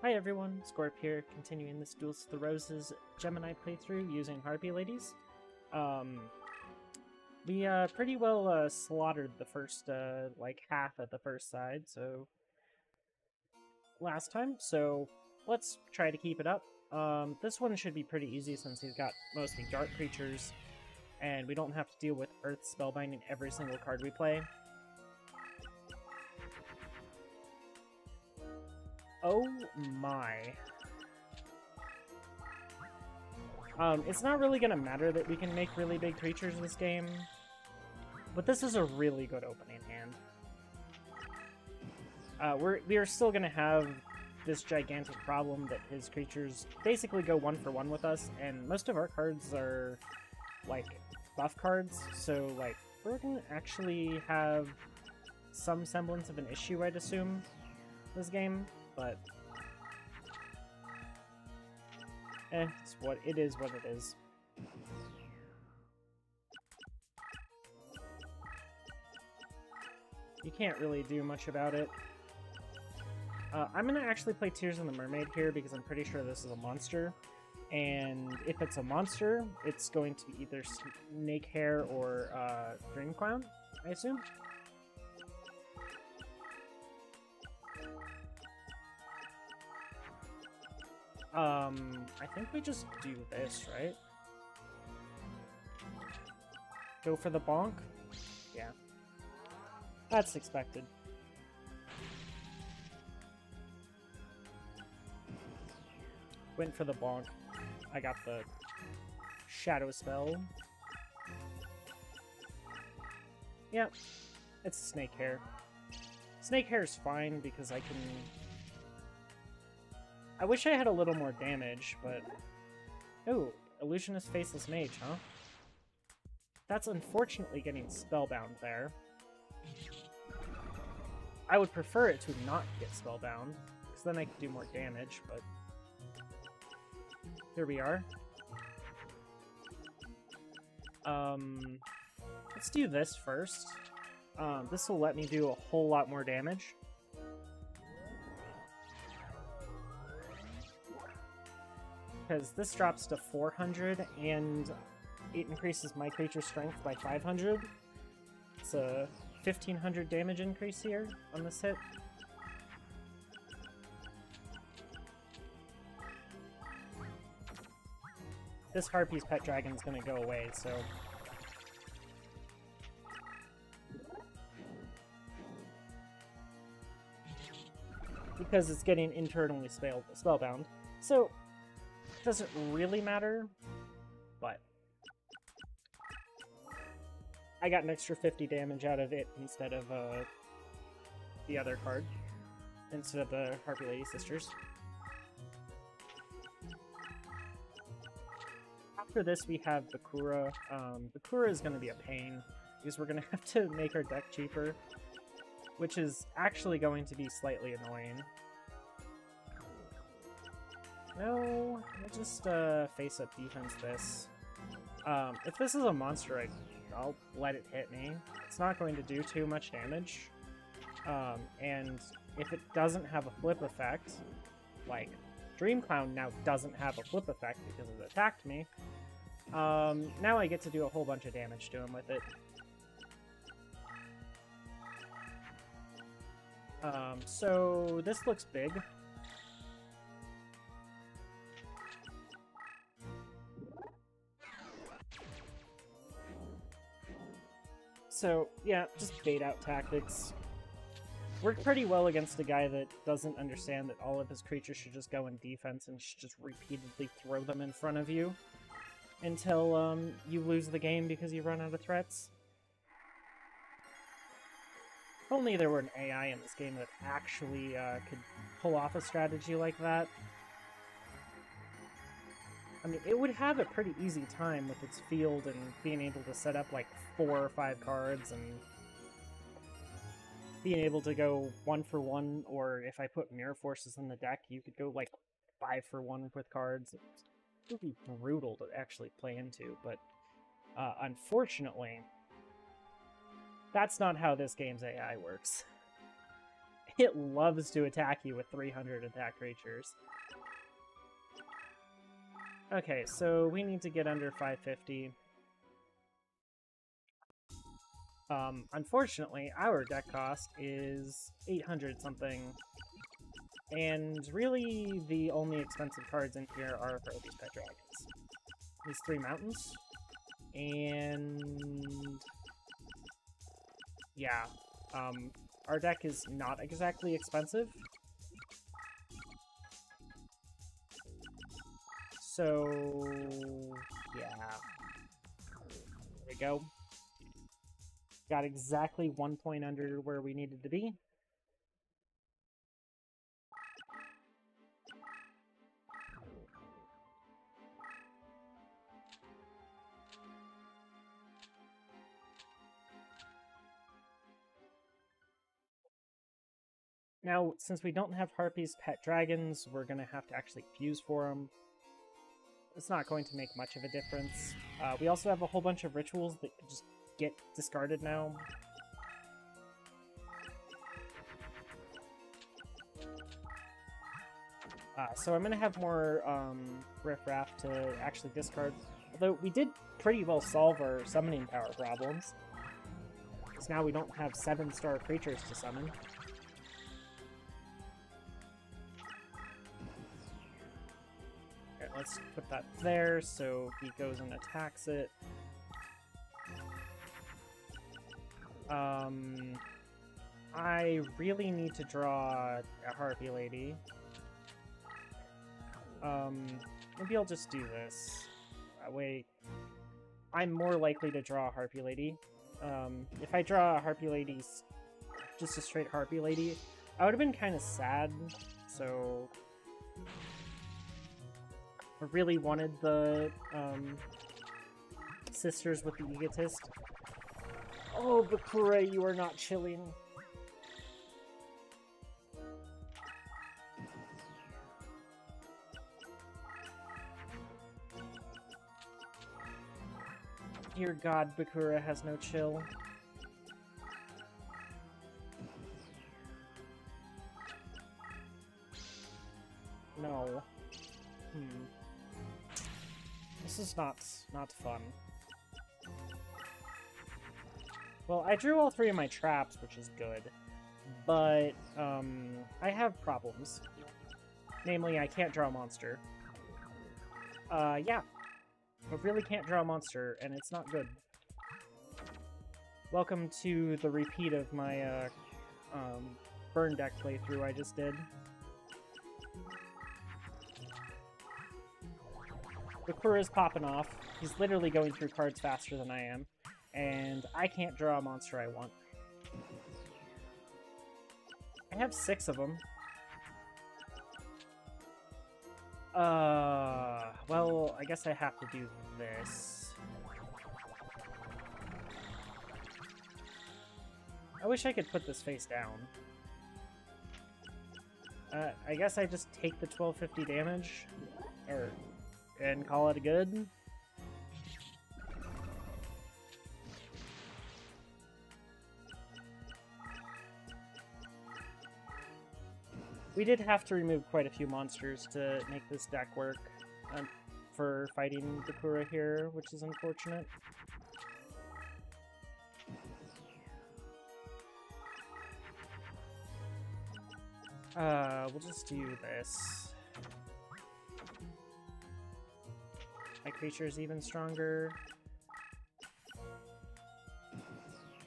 Hi everyone, Scorp here, continuing this Duelist of the Roses Gemini playthrough using Harpy ladies. We pretty well slaughtered the first, like, half of the first side, last time, so let's try to keep it up. This one should be pretty easy since he's got mostly dark creatures, and we don't have to deal with Earth spellbinding every single card we play. Oh my. It's not really gonna matter that we can make really big creatures in this game, but this is a really good opening hand. We are still gonna have this gigantic problem that his creatures basically go 1-for-1 with us, and most of our cards are, like, buff cards, so, like, we're gonna actually have some semblance of an issue, I'd assume, this game. But it's what it is. What it is. You can't really do much about it. I'm gonna actually play Tears of the Mermaid here because I'm pretty sure this is a monster. And if it's a monster, it's going to be either Snake Hair or Dream Clown, I assume. I think we just do this, right? Go for the bonk? Yeah. That's expected. Went for the bonk. I got the shadow spell. Yep. It's Snake Hair. Snake Hair is fine because I can... I wish I had a little more damage, but... Oh, Illusionist Faceless Mage, huh? That's unfortunately getting Spellbound there. I would prefer it to not get Spellbound, because then I could do more damage, but... Here we are. Let's do this first. This will let me do a whole lot more damage. Because this drops to 400, and it increases my creature strength by 500. It's a 1500 damage increase here on this hit. This Harpy's pet dragon's gonna go away, so... Because it's getting internally spellbound. So... doesn't really matter, but I got an extra 50 damage out of it instead of the other card, instead of the Harpy Lady Sisters. After this we have Bakura. Bakura is going to be a pain, because we're going to have to make our deck cheaper, which is actually going to be slightly annoying. No, I'll just face up defense this. If this is a monster, I'll let it hit me. It's not going to do too much damage. And if it doesn't have a flip effect, like Dream Clown now doesn't have a flip effect because it attacked me, now I get to do a whole bunch of damage to him with it. So this looks big. So, yeah, just bait-out tactics. Work pretty well against a guy that doesn't understand that all of his creatures should just go in defense and should just repeatedly throw them in front of you until you lose the game because you run out of threats. If only there were an AI in this game that actually could pull off a strategy like that. I mean, it would have a pretty easy time with its field and being able to set up like 4 or 5 cards and being able to go 1-for-1, or if I put Mirror Forces in the deck, you could go like 5-for-1 with cards. It would be brutal to actually play into, but unfortunately, that's not how this game's AI works. It loves to attack you with 300 attack creatures. Okay, so we need to get under 550. Unfortunately, our deck cost is 800 something. And really, the only expensive cards in here are Harpy's Pet Dragons. These 3 mountains. And... yeah. Our deck is not exactly expensive. So... yeah. There we go. Got exactly 1 point under where we needed to be. Now, since we don't have Harpy's Pet Dragons, we're going to have to actually fuse for them. It's not going to make much of a difference. We also have a whole bunch of rituals that just get discarded now. So I'm going to have more riffraff to actually discard. Although we did pretty well solve our summoning power problems. Because now we don't have 7-star creatures to summon. Let's put that there so he goes and attacks it. I really need to draw a Harpy Lady. Maybe I'll just do this. That way, I'm more likely to draw a Harpy Lady. If I draw a Harpy Lady, just a straight Harpy Lady, I would have been kind of sad, so... I really wanted the sisters with the Egotist. Oh, Bakura, you are not chilling. Dear God, Bakura has no chill. No. This is not fun. Well, I drew all 3 of my traps, which is good. But, I have problems. Namely, I can't draw a monster. Yeah. I really can't draw a monster, and it's not good. Welcome to the repeat of my, burn deck playthrough I just did. Bakura's popping off. He's literally going through cards faster than I am. And I can't draw a monster I want. I have 6 of them. Well, I guess I have to do this. I wish I could put this face down. I guess I just take the 1250 damage, and call it a good. We did have to remove quite a few monsters to make this deck work for fighting Bakura here, which is unfortunate. We'll just do this. My creature's even stronger.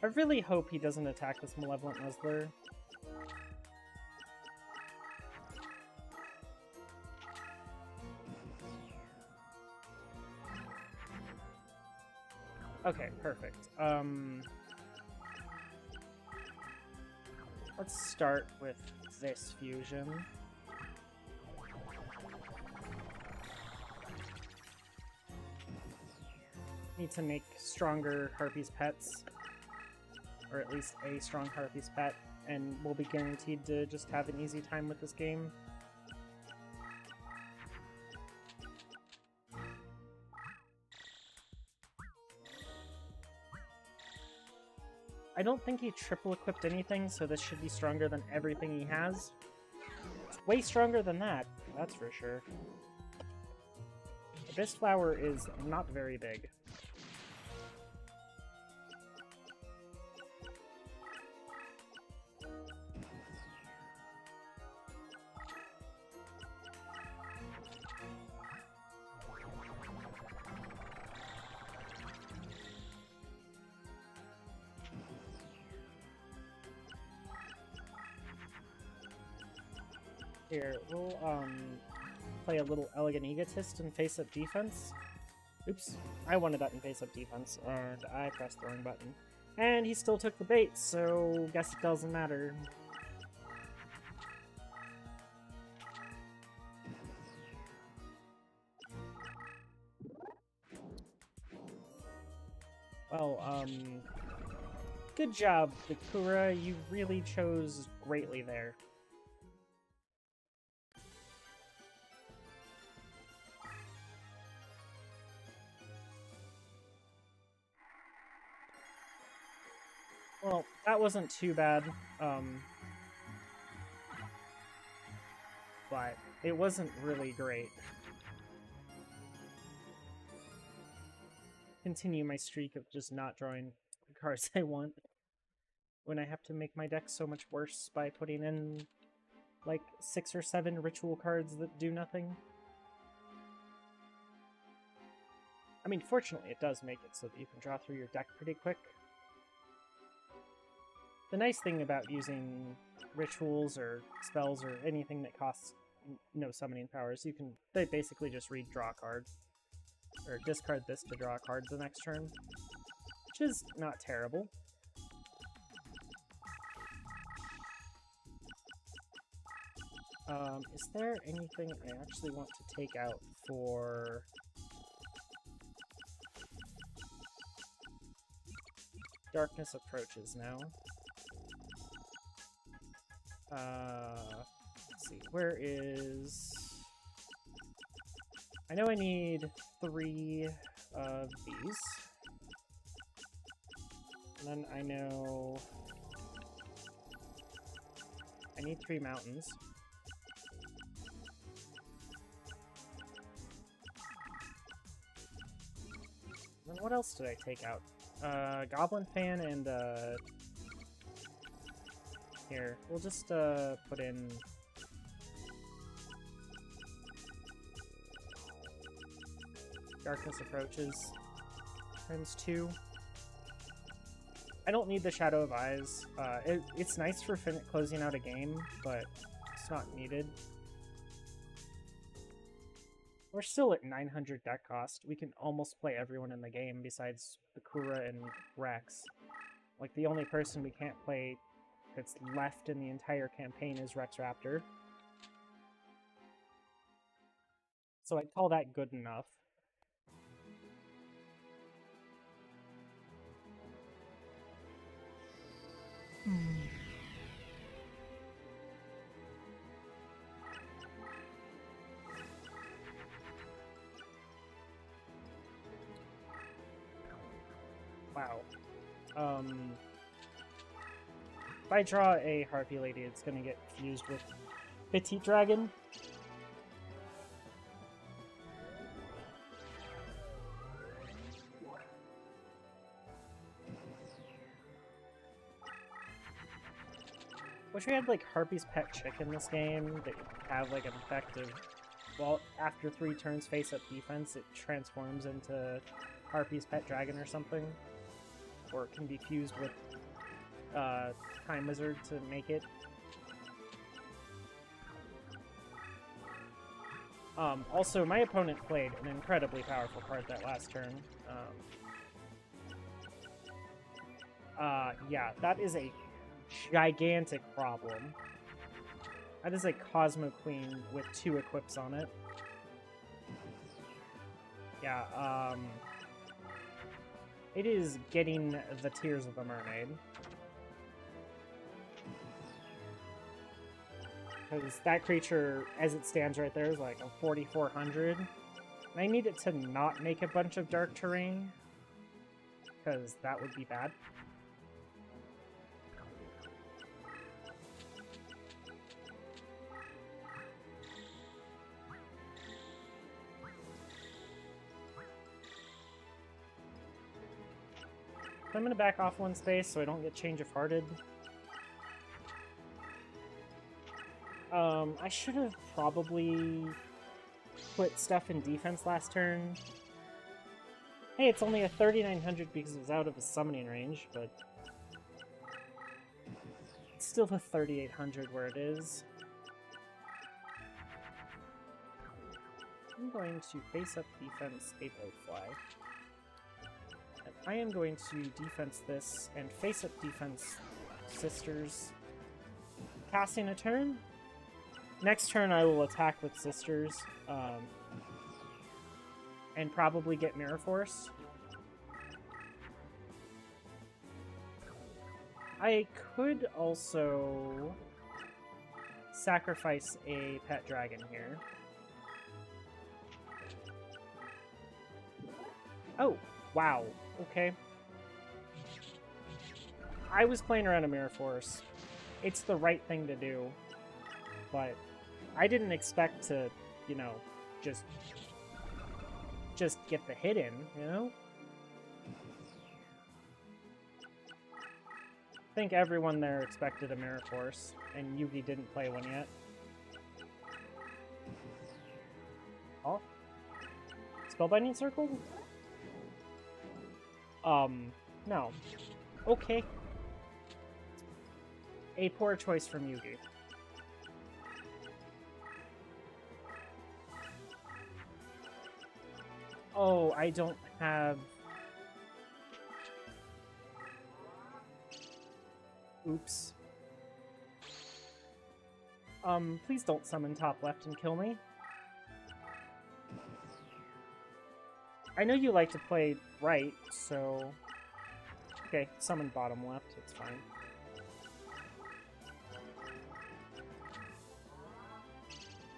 I really hope he doesn't attack this Malevolent Nuzzler. Okay, perfect. Let's start with this fusion. Need to make stronger Harpy's pets, or at least a strong Harpy's pet, and we'll be guaranteed to just have an easy time with this game. I don't think he triple equipped anything, so this should be stronger than everything he has. It's way stronger than that, that's for sure. This flower is not very big. Here, we'll play a little Elegant Egotist and face-up defense. Oops, I wanted that in face-up defense, and I pressed the wrong button. And he still took the bait, so guess it doesn't matter. Well, good job, Bakura. You really chose greatly there. Well, that wasn't too bad, but it wasn't really great. Continue my streak of just not drawing the cards I want when I have to make my deck so much worse by putting in like 6 or 7 ritual cards that do nothing. I mean, fortunately it does make it so that you can draw through your deck pretty quick. The nice thing about using rituals or spells or anything that costs no summoning powers, they basically just redraw a card. Or discard this to draw a card the next turn, which is not terrible. Is there anything I actually want to take out for... Darkness approaches now. Let's see, where is... I know I need 3 of these. And then I know... I need 3 mountains. And then what else did I take out? Goblin Fan and, Here, we'll just, put in... Darkness Approaches times 2. I don't need the Shadow of Eyes. It's nice for closing out a game, but it's not needed. We're still at 900 deck cost. We can almost play everyone in the game besides Bakura and Rex. Like, the only person we can't play that's left in the entire campaign is Rex Raptor. So I'd call that good enough. Wow. If I draw a Harpy Lady, it's gonna get fused with Petite Dragon. Wish we had like Harpy's Pet Chick in this game that have like an effective, well, after 3 turns face-up defense, it transforms into Harpy's Pet Dragon or something. Or it can be fused with Time Wizard to make it. Also, my opponent played an incredibly powerful card that last turn. Yeah, that is a gigantic problem. That is a Cosmo Queen with 2 equips on it. Yeah, it is getting the Tears of the Mermaid. Because that creature, as it stands right there, is like a 4,400. And I need it to not make a bunch of dark terrain, because that would be bad. I'm gonna back off one space so I don't get change of hearted. I should have probably put stuff in defense last turn. Hey, it's only a 3900 because it was out of his summoning range, but it's still a 3800 where it is. I'm going to face up defense a Boatfly. And I am going to defense this and face up defense Sisters. Casting a turn. Next turn I will attack with Sisters. And probably get Mirror Force. I could also sacrifice a pet dragon here. Oh, wow. Okay. I was playing around a Mirror Force. It's the right thing to do. But I didn't expect to, you know, just get the hit in, you know? I think everyone there expected a Mirror Force, and Yugi didn't play one yet. Oh? Spellbinding Circle? No. Okay. A poor choice from Yugi. Oh, I don't have... Oops. Please don't summon top left and kill me. I know you like to play right, so... Okay, summon bottom left, it's fine.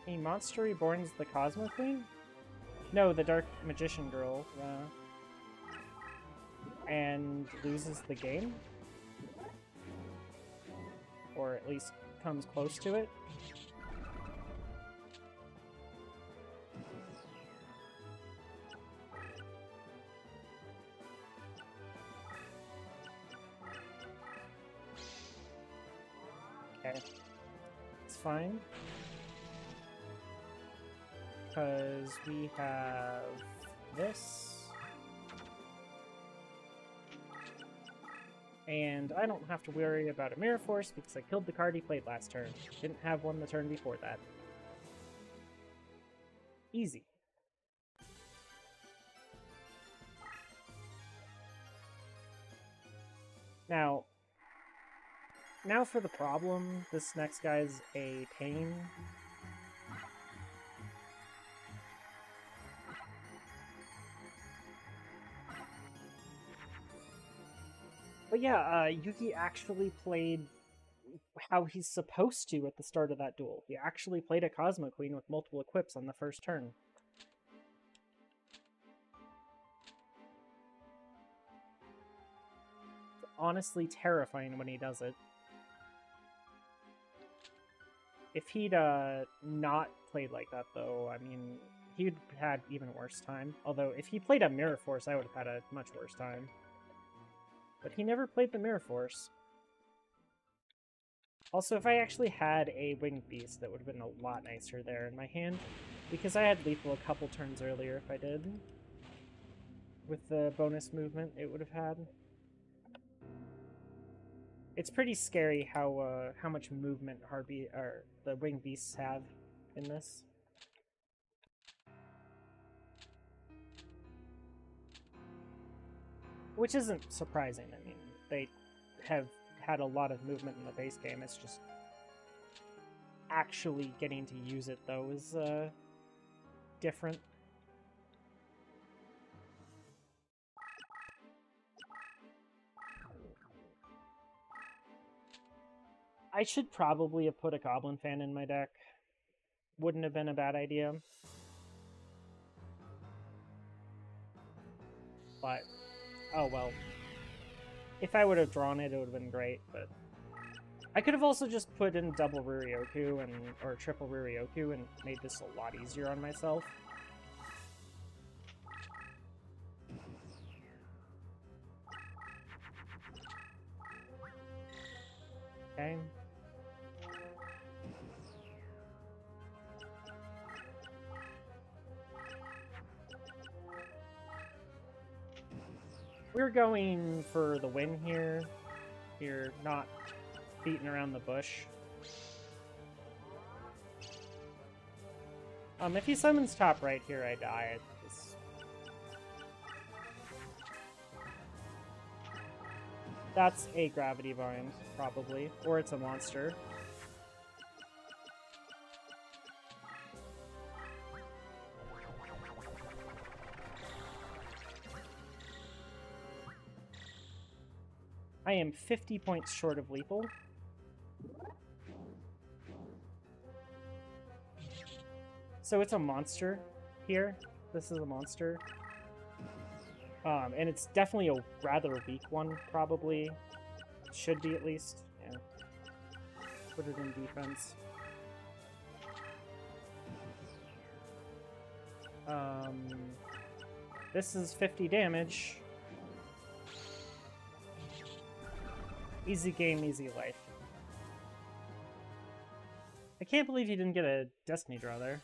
A monster reborn is the Cosmo Queen? No, the Dark Magician Girl, and loses the game? Or at least comes close to it? Okay. It's fine. Because we have this. And I don't have to worry about a Mirror Force because I killed the card he played last turn. Didn't have one the turn before that. Easy. Now for the problem. This next guy's a pain. But yeah, Yugi actually played how he's supposed to at the start of that duel. He actually played a Cosmo Queen with multiple equips on the first turn. It's honestly terrifying when he does it. If he'd not played like that, though, I mean, he'd had even worse time. Although, if he played a Mirror Force, I would have had a much worse time. But he never played the Mirror Force. Also, if I actually had a Winged Beast, that would have been a lot nicer there in my hand. Because I had lethal a couple turns earlier if I did. With the bonus movement it would have had. It's pretty scary how much movement Harpy or the Winged Beasts have in this. Which isn't surprising. I mean, they have had a lot of movement in the base game. It's just actually getting to use it, though, is different. I should probably have put a Goblin Fan in my deck. Wouldn't have been a bad idea. But, oh well. If I would have drawn it, it would have been great, but... I could have also just put in double Riryoku or triple Riryoku and made this a lot easier on myself. Okay. We're going for the win here. You're not beating around the bush. If he summons top right here, I die. That's a gravity bind, probably. Or it's a monster. I am 50 points short of lethal. So it's a monster here. This is a monster. And it's definitely a rather weak one, probably. Should be, at least. Yeah. Put it in defense. This is 50 damage. Easy game, easy life. I can't believe he didn't get a Destiny draw there.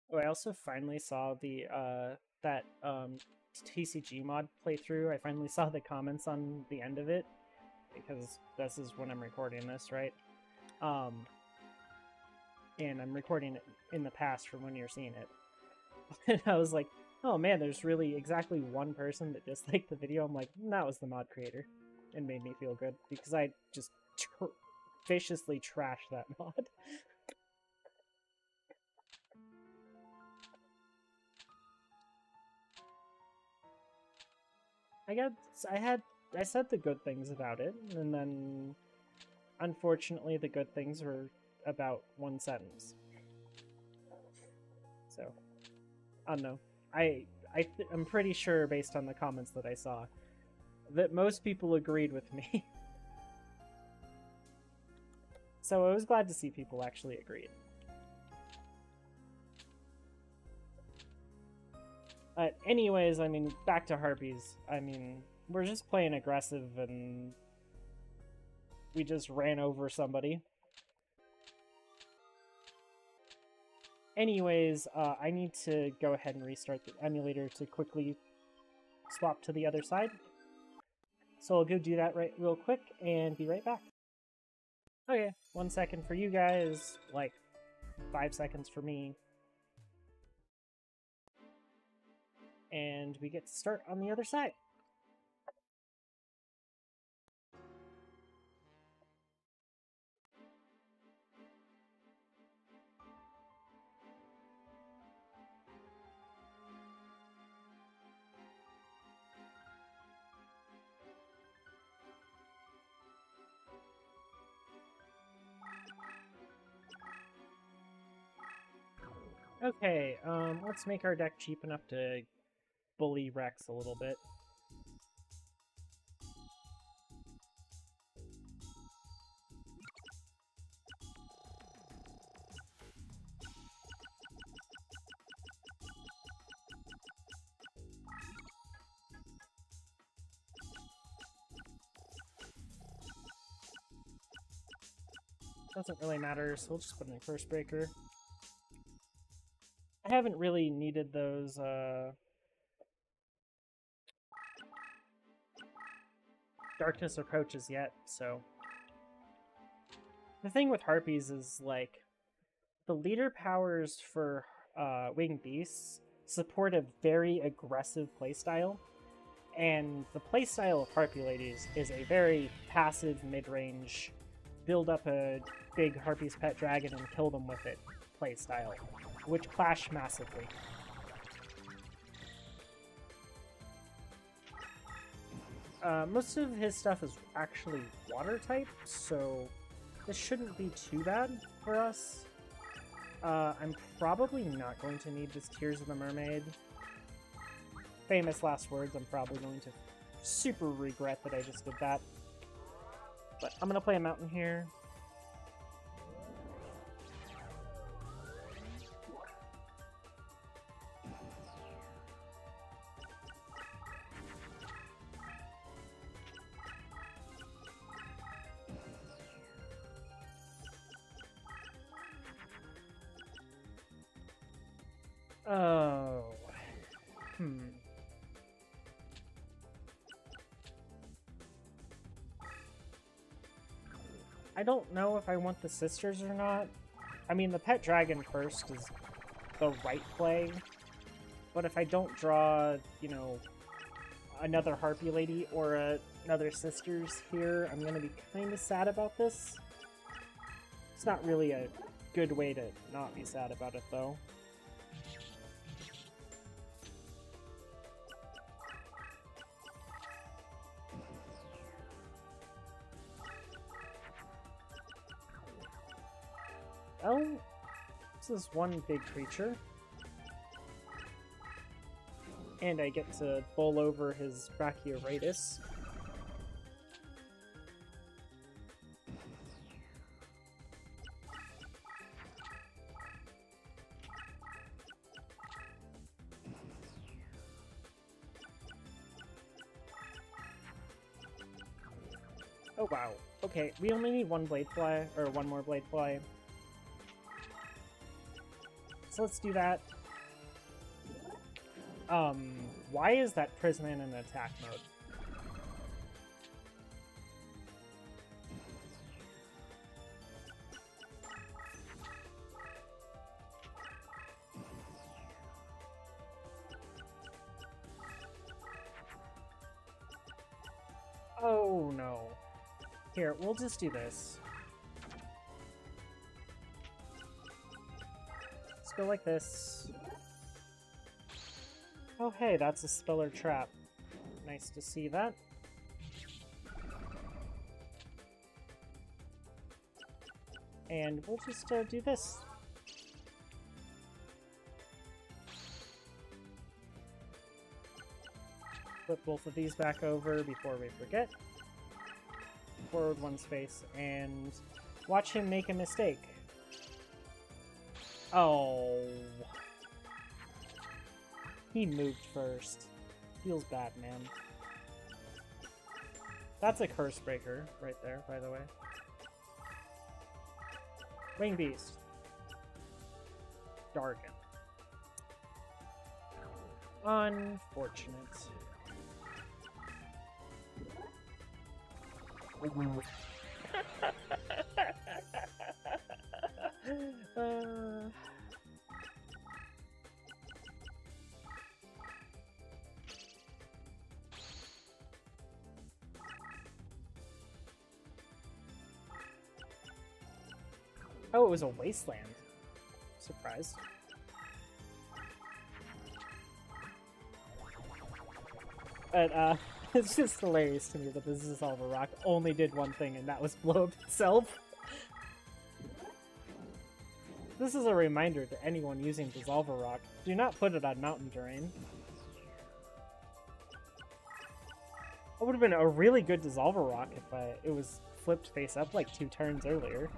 Oh, I also finally saw the that TCG mod playthrough. I finally saw the comments on the end of it, because this is when I'm recording this, right? And I'm recording it in the past from when you're seeing it. And I was like, oh man, there's really exactly one person that disliked the video. I'm like, that was the mod creator. It made me feel good, because I just viciously trashed that mod. I said the good things about it, and then unfortunately the good things were about one sentence. So, I don't know. I'm pretty sure, based on the comments that I saw, that most people agreed with me. So I was glad to see people actually agreed. But anyways, I mean, back to Harpies. I mean, we're just playing aggressive and we just ran over somebody. Anyways, I need to go ahead and restart the emulator to quickly swap to the other side. So I'll go do that real quick and be right back. Okay, 1 second for you guys, like 5 seconds for me. And we get to start on the other side. Okay, let's make our deck cheap enough to bully Rex a little bit. Doesn't really matter, so we'll just put in a Curse Breaker. I haven't really needed those, Darkness Approaches yet, so... The thing with Harpies is, like, the leader powers for Winged Beasts support a very aggressive playstyle, and the playstyle of Harpy Ladies is a very passive mid-range, build up a big Harpy's pet dragon and kill them with it playstyle, which clash massively. Most of his stuff is actually water type, so this shouldn't be too bad for us. I'm probably not going to need this Tears of the Mermaid. Famous last words, I'm probably going to super regret that I just did that. But I'm gonna play a mountain here. Oh. I don't know if I want the sisters or not. I mean, the pet dragon first is the right play. But if I don't draw, you know, another Harpy lady or another sisters here, I'm going to be kind of sad about this. It's not really a good way to not be sad about it, though. Oh, this is one big creature. And I get to bowl over his Brachioratus. Oh wow. Okay, we only need one blade fly, or one more blade fly. So let's do that. Why is that prison in an attack mode? Oh no. Here, we'll just do this. Let's go like this. Oh hey, that's a Spiller Trap. Nice to see that. And we'll just do this. Flip both of these back over before we forget. Forward one space, and watch him make a mistake. Oh. He moved first. Feels bad, man. That's a Curse Breaker right there, by the way. Wing Beast. Dargon. Unfortunate. Oh, it was a wasteland. Surprised. But, it's just hilarious to me that this Dissolver Rock only did one thing, and that was blow up itself. This is a reminder to anyone using Dissolver Rock. Do not put it on Mountain Terrain. That would have been a really good Dissolver Rock if it was flipped face up like 2 turns earlier.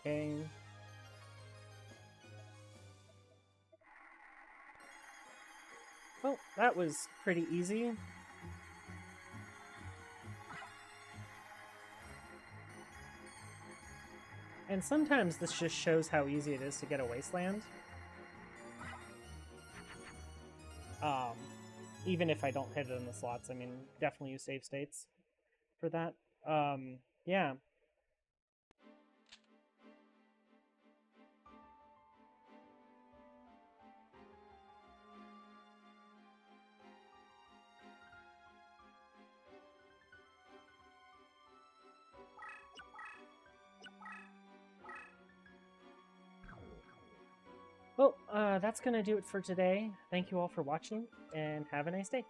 Okay. Well, that was pretty easy. And sometimes this just shows how easy it is to get a wasteland. Even if I don't hit it in the slots, I mean, definitely use save states for that. Yeah. Well, that's gonna do it for today. Thank you all for watching, and have a nice day.